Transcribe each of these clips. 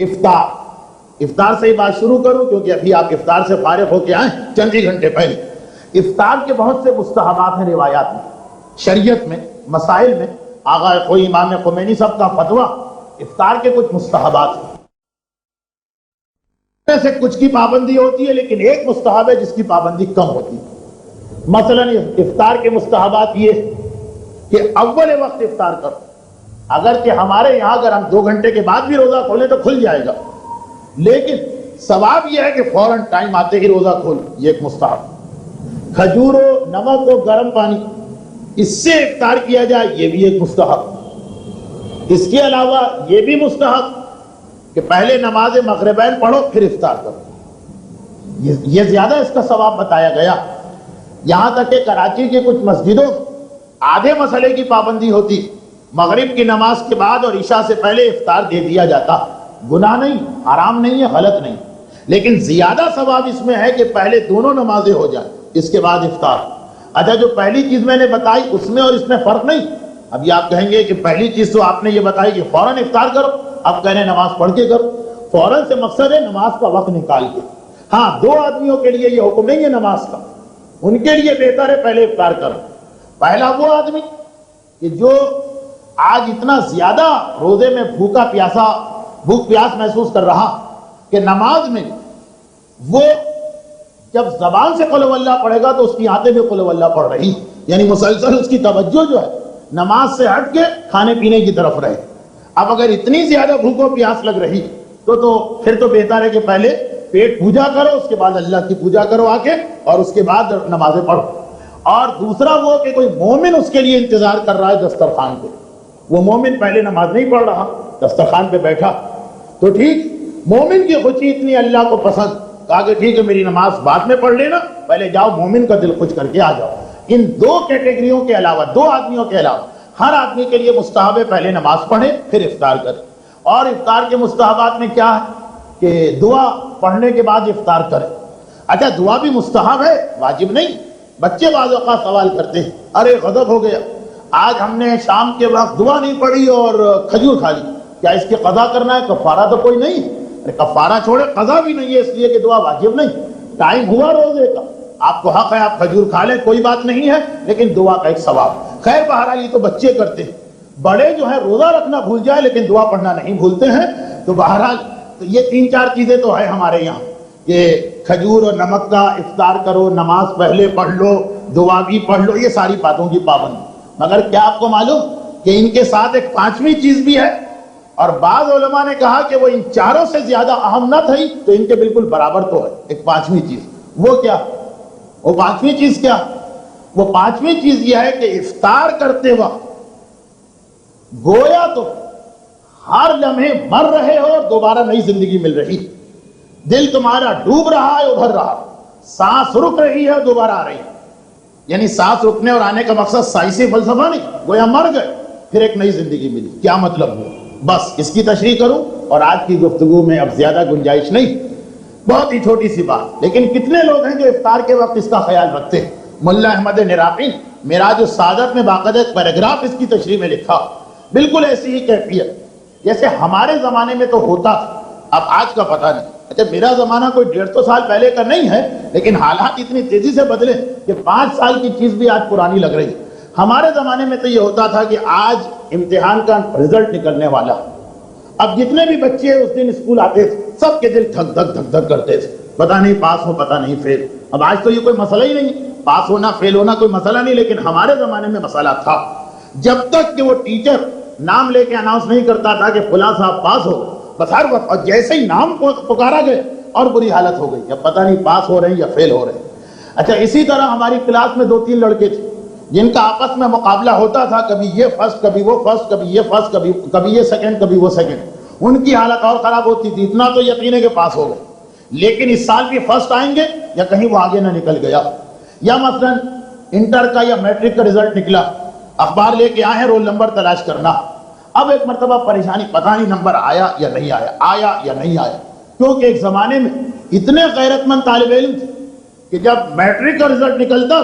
افطار سے ہی بات شروع کروں کیونکہ ابھی آپ افطار سے فارغ ہو کے آئیں چند ہی گھنٹے پہلے. افطار کے بہت سے مستحبات ہیں روایات میں، شریعت میں، مسائل میں. آغا کوئی امام خمینی صاحب کا فتویٰ، افطار کے کچھ مستحبات ہیں. سے کچھ کی پابندی ہوتی ہے لیکن ایک مستحب ہے جس کی پابندی کم ہوتی ہے. مثلا افطار کے مستحبات یہ کہ اول وقت افطار کرو. اگرچہ ہمارے یہاں اگر ہم 2 گھنٹے کے بعد بھی روزہ کھولیں تو کھل جائے گا، لیکن ثواب یہ ہے کہ فوراً ٹائم آتے ہی روزہ کھول. یہ ایک مستحب. کھجور و نمک و گرم پانی اس سے افطار کیا جائے، یہ بھی ایک مستحب. اس کے علاوہ یہ بھی مستحب کہ پہلے نماز مغربین پڑھو پھر افطار کرو. یہ زیادہ اس کا ثواب بتایا گیا. یہاں تک کہ کراچی کی کچھ مسجدوں آدھے مسئلے کی پابندی ہوتی، مغرب کی نماز کے بعد اور عشاء سے پہلے افطار دے دیا جاتا. گناہ نہیں، حرام نہیں ہے، غلط نہیں، لیکن زیادہ ثواب اس میں ہے کہ پہلے دونوں نمازیں ہو جائیں اس کے بعد افطار. اچھا، جو پہلی چیز میں نے بتائی اس میں اور اس میں فرق نہیں. ابھی آپ کہیں گے کہ پہلی چیز تو آپ نے یہ بتائی کہ فوراً افطار کرو، اب کہنے نماز پڑھ کے کرو. فوراً سے مقصد ہے نماز کا وقت نکال کے. ہاں، 2 آدمیوں کے لیے یہ حکم نہیں ہے نماز کا، ان کے لیے بہتر ہے پہلے افطار کرو. پہلا وہ آدمی کہ جو آج اتنا زیادہ روزے میں بھوک پیاس محسوس کر رہا کہ نماز میں وہ جب زبان سے قل اللہ پڑھے گا تو اس کی آنکھیں بھی قل اللہ پڑھ رہی، یعنی مسلسل اس کی توجہ جو ہے نماز سے ہٹ کے کھانے پینے کی طرف رہے. اب اگر اتنی زیادہ بھوک و پیاس لگ رہی تو پھر تو بہتر ہے کہ پہلے پیٹ پوجا کرو، اس کے بعد اللہ کی پوجا کرو آ کے، اور اس کے بعد نمازیں پڑھو. اور دوسرا وہ کہ کوئی مومن اس کے لیے انتظار کر رہا ہے دسترخوان پہ، وہ مومن پہلے نماز نہیں پڑھ رہا، دسترخوان پہ بیٹھا تو ٹھیک. مومن کی خوشی اتنی اللہ کو پسند، کہا کہ ٹھیک ہے میری نماز بعد میں پڑھ لینا، پہلے جاؤ مومن کا دل خوش کر کے آ جاؤ. ان 2 کیٹیگریوں کے علاوہ، 2 آدمیوں کے علاوہ ہر آدمی کے لیے مستحب ہے پہلے نماز پڑھے پھر افطار کرے. اور افطار کے مستحبات میں کیا ہے کہ دعا پڑھنے کے بعد افطار کرے. اچھا، دعا بھی مستحب ہے، واجب نہیں. بچے بعض اوقات سوال کرتے ہیں، ارے غضب ہو گیا، آج ہم نے شام کے وقت دعا نہیں پڑھی اور کھجور کھا لی، کیا اس کے قضا کرنا ہے؟ کفارہ تو کوئی نہیں. ارے کفارہ چھوڑے، قضا بھی نہیں ہے، اس لیے کہ دعا واجب نہیں. ٹائم ہوا روزے کا، آپ کو حق ہے آپ کھجور کھا لیں، کوئی بات نہیں ہے، لیکن دعا کا ایک ثواب. خیر بہرحال یہ تو بچے کرتے ہیں. بڑے جو ہے روزہ رکھنا بھول جائے لیکن دعا پڑھنا نہیں بھولتے ہیں. تو بہرحال تو یہ 3-4 چیزیں تو ہے ہمارے یہاں کہ کھجور اور نمک کا افطار کرو، نماز پہلے پڑھ لو، دعا بھی پڑھ لو، یہ ساری باتوں کی پابندی. مگر کیا آپ کو معلوم کہ ان کے ساتھ ایک 5ویں چیز بھی ہے، اور بعض علماء نے کہا کہ وہ ان 4 سے زیادہ اہم نہ تھی تو ان کے بالکل برابر تو ہے ایک 5ویں چیز. وہ کیا؟ وہ 5ویں چیز کیا؟ وہ 5ویں چیز یہ ہے کہ افطار کرتے وقت گویا تو ہر لمحے مر رہے ہو اور دوبارہ نئی زندگی مل رہی. دل تمہارا ڈوب رہا ہے ادھر رہا، سانس رک رہی ہے دوبارہ آ رہی ہے. یعنی سانس رکنے اور آنے کا مقصد سائنسی فلسفہ نہیں، گویا مر گئے پھر ایک نئی زندگی ملی. کیا مطلب ہوا؟ بس اس کی تشریح کروں، اور آج کی گفتگو میں اب زیادہ گنجائش نہیں، بہت ہی چھوٹی سی بات. لیکن کتنے لوگ ہیں جو افطار کے وقت اس کا خیال رکھتے ہیں؟ ملا احمد نراقی معراج السعادت میں باقاعدہ ایک پیراگراف اس کی تشریح میں لکھا، بالکل ایسی ہی کیفیت جیسے ہمارے زمانے میں تو ہوتا تھا، اب آج کا پتہ نہیں. اچھا، میرا زمانہ کوئی 150 سال پہلے کا نہیں ہے، لیکن حالات اتنی تیزی سے بدلے کہ 5 سال کی چیز بھی آج پرانی لگ رہی. ہمارے زمانے میں تو یہ ہوتا تھا کہ آج امتحان کا رزلٹ نکلنے والا، اب جتنے بھی بچے اس دن اسکول آتے تھے سب کے دل دھک دھک دھک دھک کرتے تھے، پتہ نہیں پاس ہو پتہ نہیں فیل. اب آج تو یہ کوئی مسئلہ ہی نہیں، پاس ہونا فیل ہونا کوئی مسئلہ نہیں، لیکن ہمارے زمانے میں مسئلہ تھا. جب تک کہ وہ ٹیچر نام لے کے اناؤنس نہیں کرتا تھا کہ فلاں صاحب پاس ہو، بس ہر وقت، اور جیسے ہی نام پکارا گئے اور بری حالت ہو گئی، اب پتہ نہیں پاس ہو رہے ہیں یا فیل ہو رہے ہیں. اچھا، اسی طرح ہماری کلاس میں 2-3 لڑکے تھے جن کا آپس میں مقابلہ ہوتا تھا، کبھی یہ فرسٹ کبھی وہ فرسٹ، کبھی یہ فرسٹ کبھی یہ سیکنڈ کبھی وہ سیکنڈ. ان کی حالت اور خراب ہوتی تھی، اتنا تو یقین ہے کہ پاس ہو گئے، لیکن اس سال بھی فرسٹ آئیں گے یا کہیں وہ آگے نہ نکل گیا. یا مثلا انٹر کا یا میٹرک کا رزلٹ نکلا، اخبار لے کے آئے ہیں رول نمبر تلاش کرنا. اب ایک مرتبہ پریشانی، پتہ نہیں نمبر آیا یا نہیں آیا، آیا یا نہیں آیا. کیونکہ ایک زمانے میں اتنے غیرت مند طالب علم تھے کہ جب میٹرک کا رزلٹ نکلتا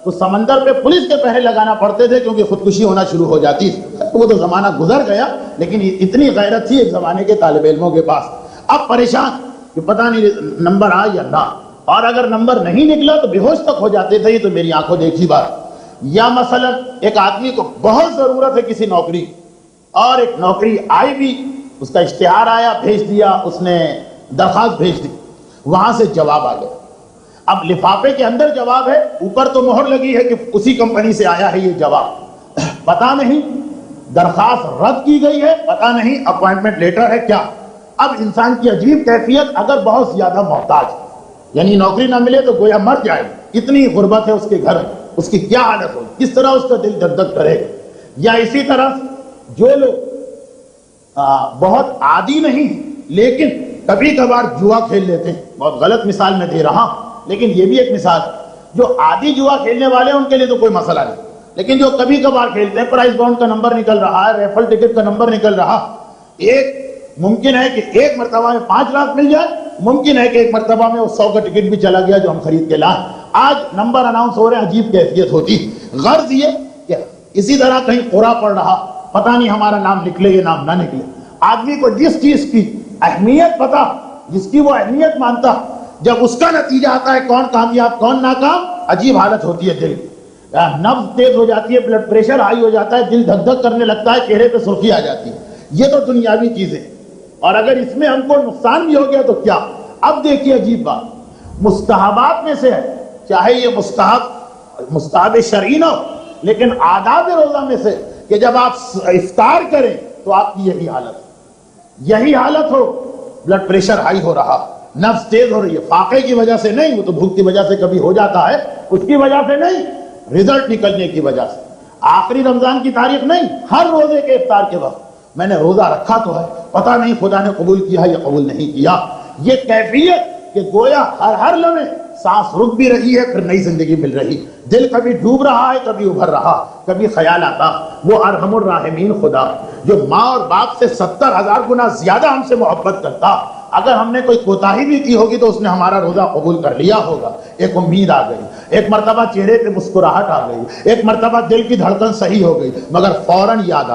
تو سمندر پہ پولیس کے پہرے لگانا پڑتے تھے کیونکہ خودکشی ہونا شروع ہو جاتی تھی. وہ تو زمانہ گزر گیا، لیکن اتنی غیرت تھی ایک زمانے کے طالب علموں کے پاس. اب پریشان کہ پتہ نہیں نمبر آئے یا نہ، اور اگر نمبر نہیں نکلا تو بے ہوش تک ہو جاتے تھے. یہ تو میری آنکھوں دیکھی بات. یا مثلا ایک آدمی کو بہت ضرورت ہے کسی نوکری، اور ایک نوکری آئی بھی، اس کا اشتہار آیا، بھیج دیا، اس نے درخواست بھیج دی، وہاں سے جواب آ گیا. اب لفافے کے اندر جواب ہے، اوپر تو مہر لگی ہے کہ اسی کمپنی سے آیا ہے یہ جواب. پتہ نہیں درخواست رد کی گئی ہے، پتہ نہیں اپوائنٹمنٹ لیٹر ہے کیا. اب انسان کی عجیب کیفیت، اگر بہت زیادہ محتاج یعنی نوکری نہ ملے تو گویا مر جائے، اتنی غربت ہے اس کے گھر میں، اس کی کیا حالت ہوگی، کس طرح اس کا دل دھک دھک کرے. یا اسی طرح جو لوگ بہت عادی نہیں لیکن کبھی کبھار جوا کھیل لیتے ہیں. بہت غلط مثال میں دے رہا ہوں، لیکن یہ بھی ایک مثال ہے. جو عادی جوا کھیلنے والے ہیں ان کے لیے تو کوئی مسئلہ نہیں، لیکن جو کبھی کبھار کھیلتے ہیں، پرائز باؤنڈ کا نمبر نکل رہا ہے، ریفل ٹکٹ کا نمبر نکل رہا، ایک ممکن ہے کہ ایک مرتبہ میں 5 لاکھ مل جائے، ممکن ہے کہ ایک مرتبہ میں وہ 100 کا ٹکٹ بھی چلا گیا جو ہم خرید کے لائیں. آج نمبر اناؤنس ہو رہے ہیں، عجیب کیفیت ہوتی. غرض یہ کہ اسی طرح کہیں قرعہ پڑ رہا، پتہ نہیں ہمارا نام نکلے یا نام نہ نکلے. آدمی کو جس چیز کی اہمیت پتہ، جس کی وہ اہمیت مانتا، جب اس کا نتیجہ آتا ہے کون کامیاب کون ناکام، عجیب حالت ہوتی ہے. دل نبض تیز ہو جاتی ہے، بلڈ پریشر ہائی ہو جاتا ہے، دل دھک دھک کرنے لگتا ہے، چہرے پہ سرخی آ جاتی ہے. یہ تو دنیاوی چیزیں، اور اگر اس میں ہم کو نقصان بھی ہو گیا تو کیا. اب دیکھیے عجیب بات، مستحبات میں سے ہے، چاہے یہ مستحب شرعی نہ ہو، لیکن آداب روزہ میں سے کہ جب آپ افطار کریں تو آپ کی یہی حالت ہو، بلڈ پریشر ہائی ہو رہا، نفس تیز ہو رہی ہے. فاقے کی وجہ سے نہیں، وہ تو بھوک کی وجہ سے کبھی ہو جاتا ہے، اس کی وجہ سے نہیں، رزلٹ نکلنے کی وجہ سے. آخری رمضان کی تاریخ نہیں، ہر روزے کے افطار کے وقت میں نے روزہ رکھا تو ہے، پتہ نہیں خدا نے قبول کیا یا قبول نہیں کیا. یہ کیفیت کہ گویا ہر لمحے سانس رک بھی رہی ہے، پھر نئی زندگی مل رہی. دل کبھی ڈوب رہا ہے، کبھی ابھر رہا، کبھی خیال آتا وہ ارحم الراحمین خدا جو ماں اور باپ سے 70,000 گنا زیادہ ہم سے محبت کرتا، اگر ہم نے کوئی کوتاہی بھی کی ہوگی تو اس نے ہمارا روزہ قبول کر لیا ہوگا. ایک امید آ گئی، ایک مرتبہ چہرے پہ مسکراہٹ آ گئی، ایک مرتبہ دل کی دھڑکن صحیح ہو گئی، مگر فوراً یاد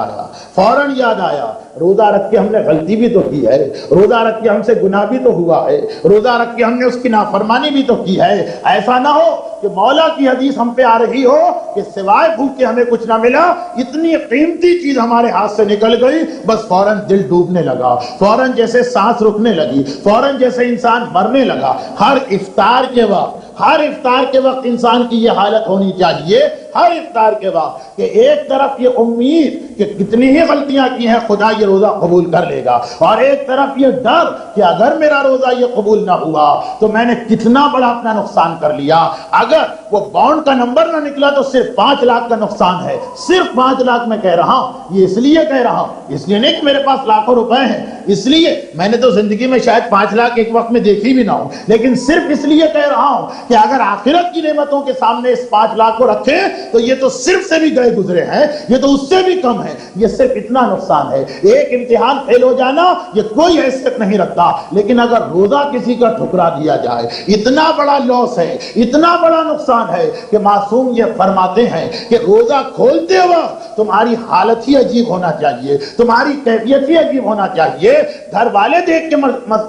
آیا روزہ رکھ کے ہم نے غلطی بھی تو کی ہے، روزہ رکھ کے ہم سے گناہ بھی تو ہوا ہے، روزہ رکھ کے ہم نے اس کی نافرمانی بھی تو کی ہے. ایسا نہ ہو کہ مولا کی حدیث ہم پہ آ رہی ہو کہ سوائے بھوک کے ہمیں کچھ نہ ملا، اتنی قیمتی چیز ہمارے ہاتھ سے نکل گئی، بس فوراً دل ڈوبنے لگا، فوراً جیسے سانس رکنے لگی، فوراً جیسے انسان مرنے لگا. ہر افطار کے وقت انسان کی یہ حالت ہونی چاہیے، ہر افطار کے وقت، کہ ایک طرف یہ امید کہ کتنی ہی غلطیاں کی ہیں خدا یہ روزہ قبول کر لے گا، اور ایک طرف یہ ڈر کہ اگر میرا روزہ یہ قبول نہ ہوا تو میں نے کتنا بڑا اپنا نقصان کر لیا. اگر وہ بانڈ کا نمبر نہ نکلا تو صرف 5 لاکھ کا نقصان ہے، صرف 5 لاکھ. میں کہہ رہا ہوں، یہ اس لیے کہہ رہا ہوں، اس لیے نہیں کہ میرے پاس لاکھوں روپے ہیں، اس لیے میں نے تو زندگی میں شاید 5 لاکھ ایک وقت میں دیکھی بھی نہ ہو، لیکن صرف اس لیے کہہ رہا ہوں کہ اگر آخرت کی نعمتوں کے سامنے اس 5 لاکھ کو رکھیں تو یہ تو صرف سے بھی گئے گزرے ہیں، یہ تو اس سے بھی کم ہے. یہ صرف اتنا نقصان ہے، ایک امتحان فیل ہو جانا یہ کوئی حیثیت نہیں رکھتا، لیکن اگر روزہ کسی کا ٹھکرا دیا جائے اتنا بڑا لاس ہے، اتنا بڑا نقصان ہے کہ معصوم یہ فرماتے ہیں کہ روزہ کھولتے وقت تمہاری حالت ہی عجیب ہونا چاہیے، تمہاری کیفیت ہی عجیب ہونا چاہیے. گھر والے دیکھ کے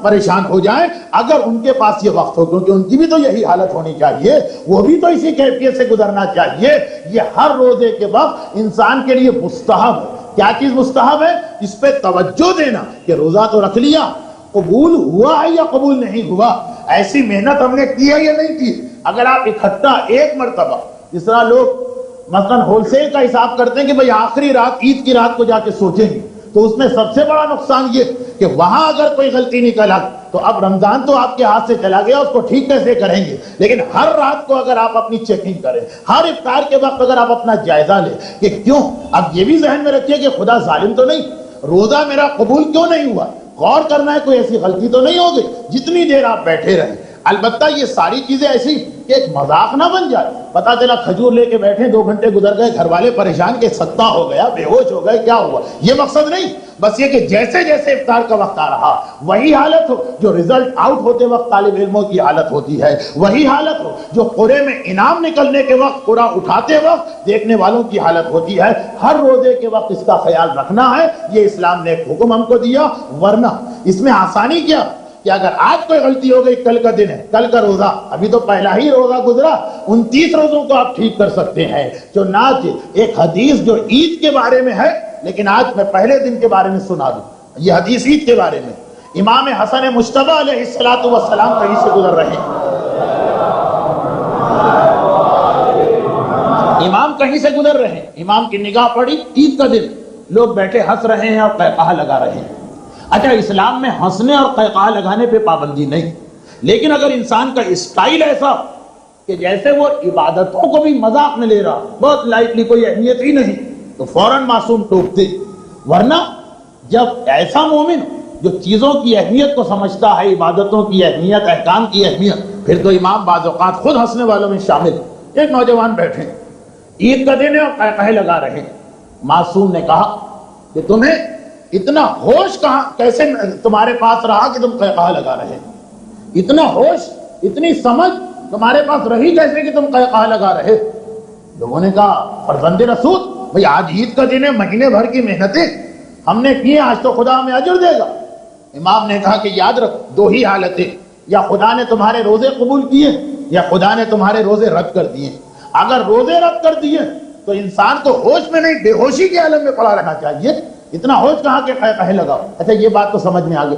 پریشان ہو جائیں اگر ان کے پاس یہ وقت ہو، کیونکہ ان کی بھی تو یہی حالت ہونی چاہیے، وہ بھی تو اسی کیفیت سے گزرنا چاہیے. یہ ہر روزے کے وقت انسان کے لیے مستحب ہے. کیا چیز مستحب ہے؟ اس پہ توجہ دینا کہ روزہ تو رکھ لیا، قبول ہوا ہے یا قبول نہیں ہوا، ایسی محنت ہم نے کی ہے یا نہیں کی. اگر آپ اکٹھا ایک مرتبہ، جس طرح لوگ مثلا ہول سیل کا حساب کرتے ہیں کہ بھئی آخری رات عید کی رات کو جا کے سوچیں گے، تو اس میں سب سے بڑا نقصان یہ کہ وہاں اگر کوئی غلطی نکل آئی تو اب رمضان تو آپ کے ہاتھ سے چلا گیا، اس کو ٹھیک کیسے کریں گے. لیکن ہر رات کو اگر آپ اپنی چیکنگ کریں، ہر افطار کے وقت اگر آپ اپنا جائزہ لیں کہ کیوں، اب یہ بھی ذہن میں رکھیے کہ خدا ظالم تو نہیں، روزہ میرا قبول کیوں نہیں ہوا، غور کرنا ہے کوئی ایسی غلطی تو نہیں ہو گئی جتنی دیر آپ بیٹھے رہیں. البتہ یہ ساری چیزیں ایسی کہ ایک مذاق نہ بن جائے. پتا چلا کھجور لے کے بیٹھے 2 گھنٹے گزر گئے، گھر والے پریشان کہ سکتا ہو گیا، بے ہوش ہو گئے، کیا ہوا، یہ مقصد نہیں. بس یہ کہ جیسے جیسے افطار کا وقت آ رہا وہی حالت ہو جو رزلٹ آؤٹ ہوتے وقت طالب علموں کی حالت ہوتی ہے، وہی حالت ہو جو قرعے میں انعام نکلنے کے وقت قرعہ اٹھاتے وقت دیکھنے والوں کی حالت ہوتی ہے۔ ہر روزے کے وقت اس کا خیال رکھنا ہے، یہ اسلام نے ایک حکم ہم کو دیا۔ ورنہ اس میں آسانی کیا کہ اگر آج کوئی غلطی ہو گئی، کل کا دن ہے، کل کا روزہ، ابھی تو پہلا ہی روزہ گزرا، 29 روزوں کو آپ ٹھیک کر سکتے ہیں۔ چنانچہ ایک حدیث جو عید کے بارے میں ہے، لیکن آج میں پہلے دن کے بارے میں سنا دوں۔ یہ حدیث عید کے بارے میں، امام حسن مجتبی علیہ السلام کہیں سے گزر رہے ہیں، امام کہیں سے گزر رہے ہیں، امام کی نگاہ پڑی، عید کا دن، لوگ بیٹھے ہنس رہے ہیں اور قہقہہ لگا رہے ہیں۔ اچھا، اسلام میں ہنسنے اور قہقہہ لگانے پہ پابندی نہیں، لیکن اگر انسان کا اسٹائل ایسا کہ جیسے وہ عبادتوں کو بھی مذاق میں لے رہا، بہت لائٹلی، کوئی اہمیت ہی نہیں، تو فوراً معصوم ٹوکتے۔ ورنہ جب ایسا مومن جو چیزوں کی اہمیت کو سمجھتا ہے، عبادتوں کی اہمیت، احکام کی اہمیت، پھر تو امام بعض اوقات خود ہنسنے والوں میں شامل۔ ایک نوجوان بیٹھے، عید کا دن ہے اور قہقہے لگا رہے ہیں۔ معصوم نے کہا کہ تمہیں اتنا ہوش کہاں، کیسے تمہارے پاس رہا کہ تم قہقہہ لگا رہے ہیں؟ اتنا ہوش، اتنی سمجھ تمہارے پاس رہی کیسے کہ تم قہقہہ لگا رہے؟ لوگوں نے کہا فرزند رسول، بھئی آج عید کا دن ہے، مہینے بھر کی محنتیں ہم نے کی، آج تو خدا ہمیں اجر دے گا۔ امام نے کہا کہ یاد رکھ، دو ہی حالتیں، یا خدا نے تمہارے روزے قبول کیے یا خدا نے تمہارے روزے رد کر دیے۔ اگر روزے رد کر دیے تو انسان کو ہوش میں نہیں، بے ہوشی کے عالم میں پڑا رہنا چاہیے۔ اتنا ہوش کہاں کہ قہقہے لگاؤ۔ اچھا، یہ بات تو سمجھ میں آ گئی،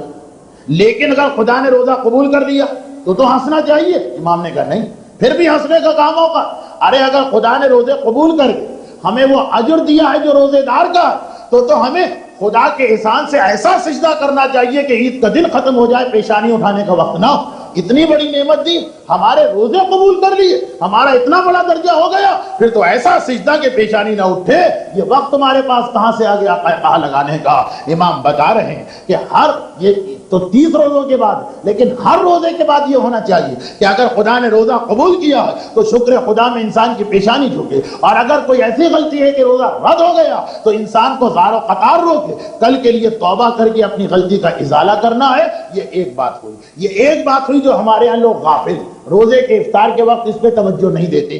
لیکن اگر خدا نے روزہ قبول کر دیا تو ہنسنا چاہیے؟ امام نے کہا نہیں، پھر بھی ہنسنے کا کام ہوگا۔ ارے اگر خدا نے روزے قبول کر کے ہمیں وہ اجر دیا ہے جو روزے دار کا، تو ہمیں خدا کے احسان سے ایسا سجدہ کرنا چاہیے کہ عید کا دن ختم ہو جائے، پیشانی اٹھانے کا وقت نہ ہو۔ اتنی بڑی نعمت دی، ہمارے روزے قبول کر لیے، ہمارا اتنا بڑا درجہ ہو گیا، پھر تو ایسا سجدہ کہ پیشانی نہ اٹھے۔ یہ وقت تمہارے پاس کہاں سے آ گیا قہقہہ لگانے کا؟ امام بتا رہے ہیں کہ یہ تو 30 روزوں کے بعد، لیکن ہر روزے کے بعد یہ ہونا چاہیے کہ اگر خدا نے روزہ قبول کیا ہے تو شکر خدا میں انسان کی پیشانی جھکے، اور اگر کوئی ایسی غلطی ہے کہ روزہ رد ہو گیا تو انسان کو زار و قطار روکے، کل کے لیے توبہ کر کے اپنی غلطی کا ازالہ کرنا ہے۔ یہ ایک بات ہوئی، یہ ایک بات ہوئی جو ہمارے یہاں لوگ غافل، روزے کے افطار کے وقت اس پہ توجہ نہیں دیتے۔